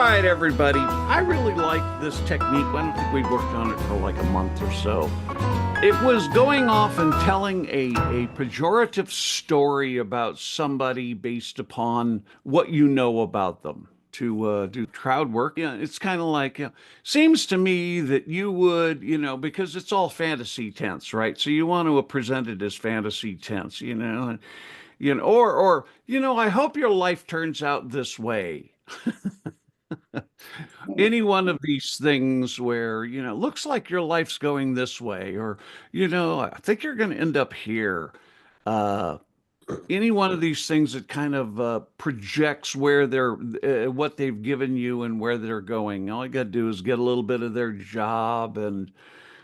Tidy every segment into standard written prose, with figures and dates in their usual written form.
right, everybody. I really like this technique. I don't think we worked on it for like a month or so. It was going off and telling a pejorative story about somebody based upon what you know about them to do crowd work. Yeah, it's kind of like, seems to me that you would, because it's all fantasy tense, right? So you want to present it as fantasy tense, and, I hope your life turns out this way. Any one of these things where, looks like your life's going this way, or, I think you're going to end up here. Uh, any one of these things that kind of projects where what they've given you and where they're going. All you got to do is get a little bit of their job and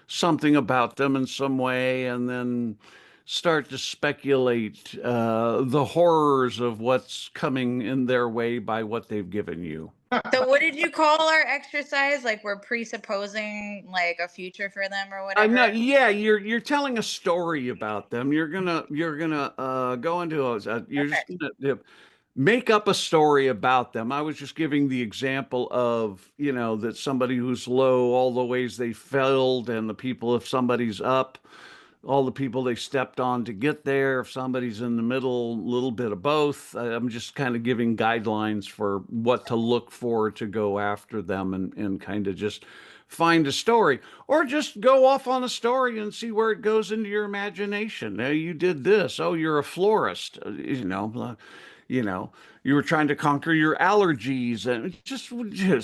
something about them in some way, and then start to speculate the horrors of what's coming in their way by what they've given you. So what did you call our exercise? Like we're presupposing like a future for them or I know, whatever? yeah, you're telling a story about them. You're gonna go into you're just Perfect. gonna make up a story about them. I was just giving the example of, that somebody who's low, all the ways they failed, and the people, if somebody's up, all the people they stepped on to get there. If somebody's in the middle, a little bit of both. I'm just kind of giving guidelines for what to look for to go after them, and kind of just find a story, or just go off on a story and see where it goes into your imagination. Hey, you did this. Oh, you're a florist. You know, you were trying to conquer your allergies, and just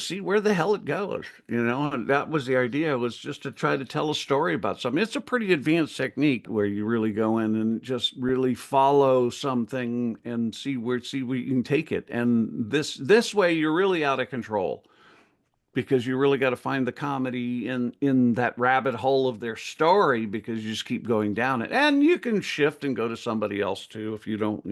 see where the hell it goes, and that was the idea, was just to try to tell a story about something. It's a pretty advanced technique where you really go in and just really follow something and see where you can take it. And this way you're really out of control, because you really got to find the comedy in that rabbit hole of their story, because you just keep going down it. And you can shift and go to somebody else too, if you don't,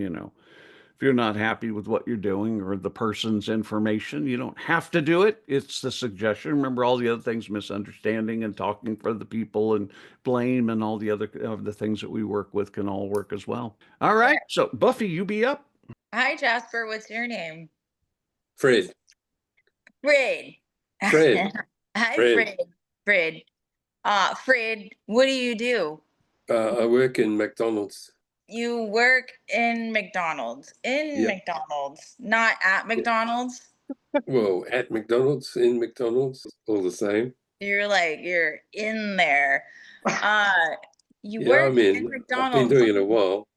if you're not happy with what you're doing or the person's information. You don't have to do it. It's the suggestion. Remember, all the other things, misunderstanding and talking for the people and blame and all the other of the things that we work with, can all work as well. All right. So Buffy, you be up. Hi Jasper, what's your name? Fred. Fred. Fred. Hi Fred. Fred. Fred. Fred, what do you do? I work in McDonald's. You work in McDonald's. In Yeah. McDonald's, not at McDonald's. Well, at McDonald's, in McDonald's, all the same. You're in there. You Yeah, work I'm in in. I've been McDonald's. doing it a while.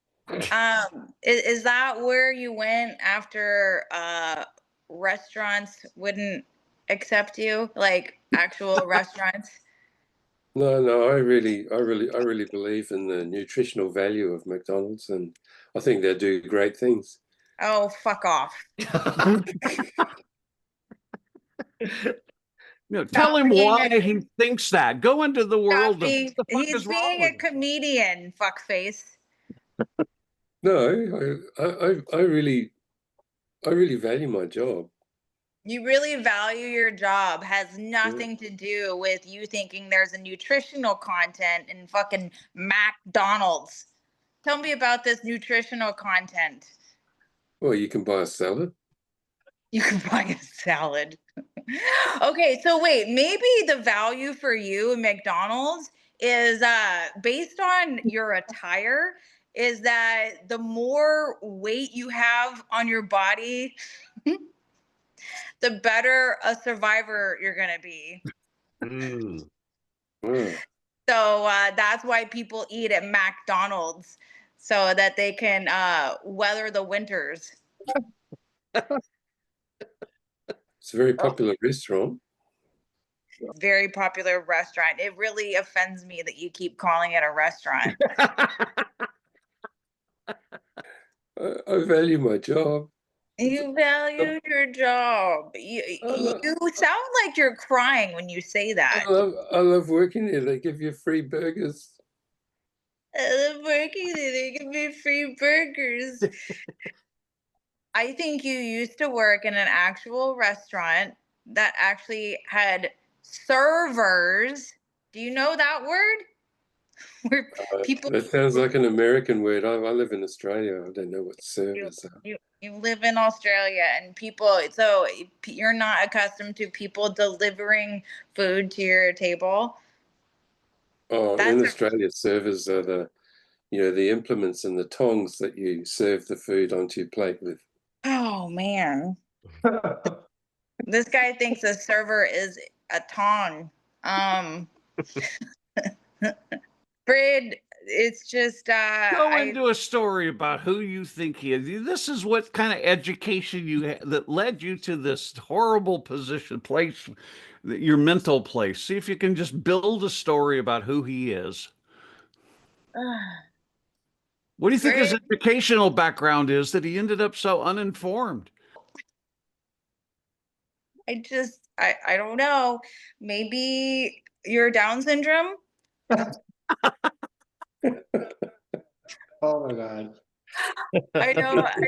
Is that where you went after restaurants wouldn't accept you, like actual restaurants? No, I really believe in the nutritional value of McDonald's, and I think they do great things. Oh, fuck off. Tell him being why he thinks that. Go into the world of what the fuck He's is wrong being with a him? comedian, fuckface. No, I really value my job. You really value your job. Has nothing to do with you thinking there's a nutritional content in fucking McDonald's. Tell me about this nutritional content. Well, you can buy a salad. You can buy a salad. Okay, so wait, maybe the value for you in McDonald's is based on your attire, is that the more weight you have on your body, the better a survivor you're going to be. Mm. So that's why people eat at McDonald's, so that they can weather the winters. It's a very popular restaurant. Very popular restaurant. It really offends me that you keep calling it a restaurant. I value my job. You value your job. You sound like you're crying when you say that. I love working there. They give you free burgers. I love working there. They give me free burgers. I think you used to work in an actual restaurant that actually had servers. Do you know that word? Where people. That sounds like an American word. I live in Australia. I don't know what servers are. You live in Australia and people, so you're not accustomed to people delivering food to your table. Oh, in That's Australia, servers are the implements and the tongs that you serve the food onto your plate with. oh man. This guy thinks a server is a tong. Fred, it's just Go into a story about who you think he is. This is what kind of education that led you to this horrible place, your mental place. See if you can just build a story about who he is. What do you think his Fred, educational background is that he ended up so uninformed? I don't know. Maybe you're Down syndrome? Oh my God. I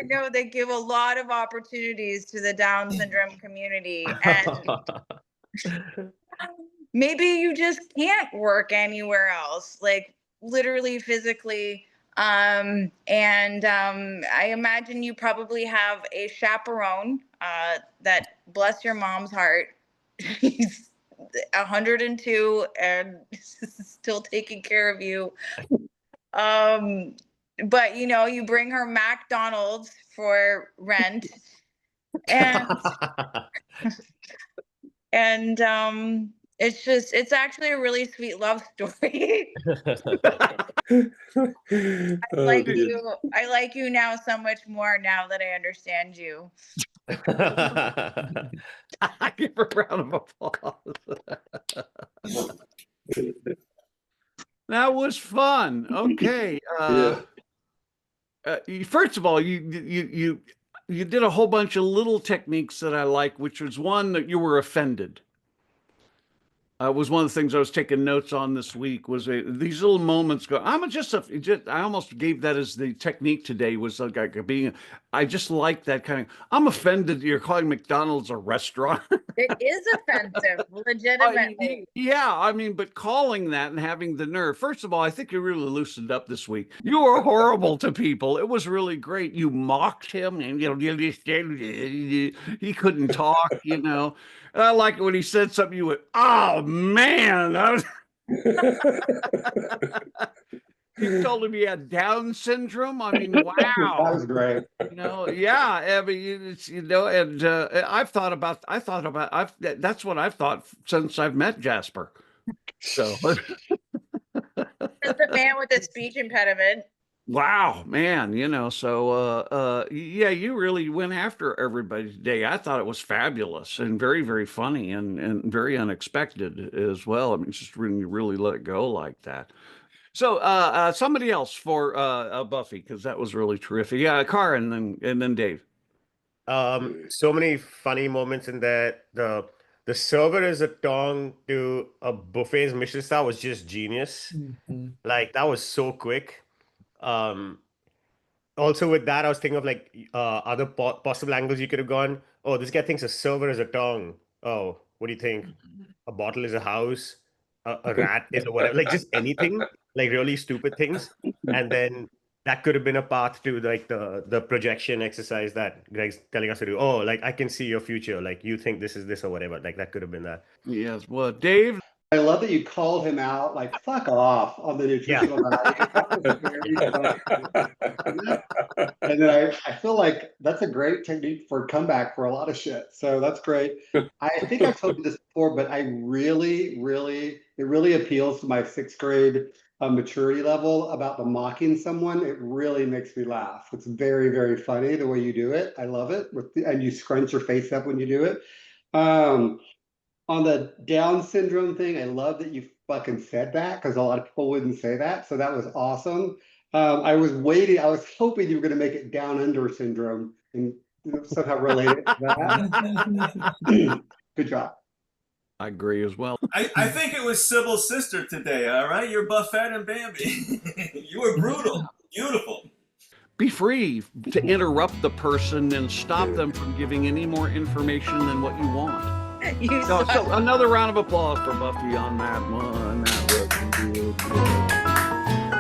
know they give a lot of opportunities to the Down syndrome community, and maybe you just can't work anywhere else, like literally physically. I imagine you probably have a chaperone that, bless your mom's heart, she's 102 and still taking care of you. But you bring her McDonald's for rent, and it's actually a really sweet love story. Oh, dear. I like you now so much more now that I understand you. Give her a round of applause. That was fun. Okay. Yeah. First of all, you did a whole bunch of little techniques that I like, which was one that you were offended. Was one of the things I was taking notes on this week was these little moments go, I almost gave that as the technique today was like being, I just like that kind of, I'm offended you're calling McDonald's a restaurant. It is offensive, legitimately. Yeah, I mean, but calling that and having the nerve, first of all, I think you really loosened up this week. You were horrible to people. It was really great. You mocked him and, he couldn't talk. And I like it when he said something, you went, oh man. You told him he had Down syndrome. I mean, wow. That was great. Yeah. I mean, and that's what I've thought since I've met Jasper. So, As the man with a speech impediment. wow, man, so yeah, you really went after everybody today. I thought it was fabulous and very, very funny and very unexpected as well. I mean, just really let it go like that. So somebody else for Buffy, because that was really terrific. Yeah, Cara and then Dave. So many funny moments in there. The server as a tongue to a buffet's Michelin star was just genius. Like that was so quick. Also with that, I was thinking of like other possible angles you could have gone. Oh, this guy thinks a server is a tongue. Oh, what do you think? A bottle is a house. A rat is a whatever. Like just anything, like really stupid things. And then that could have been a path to like the projection exercise that Greg's telling us to do. Oh, like I can see your future. Like you think this is this or whatever. Like that could have been that. Yes. Well, Dave. I love that you called him out, like, fuck off on the nutritional value. That was very funny. And then I feel like that's a great technique for comeback for a lot of shit. So that's great. I think I've told you this before, but it really appeals to my 6th grade maturity level about the mocking someone. It really makes me laugh. It's very, very funny the way you do it. I love it. And you scrunch your face up when you do it. On the Down syndrome thing, I love that you fucking said that because a lot of people wouldn't say that. So that was awesome. I was hoping you were going to make it Down Under syndrome and somehow relate it to that. Good job. I agree as well. I think it was Sybil's sister today, all right? You're Buffett and Bambi. You were brutal. Beautiful. Be free to interrupt the person and stop them from giving any more information than what you want. So another round of applause for Buffy on that one. That was good.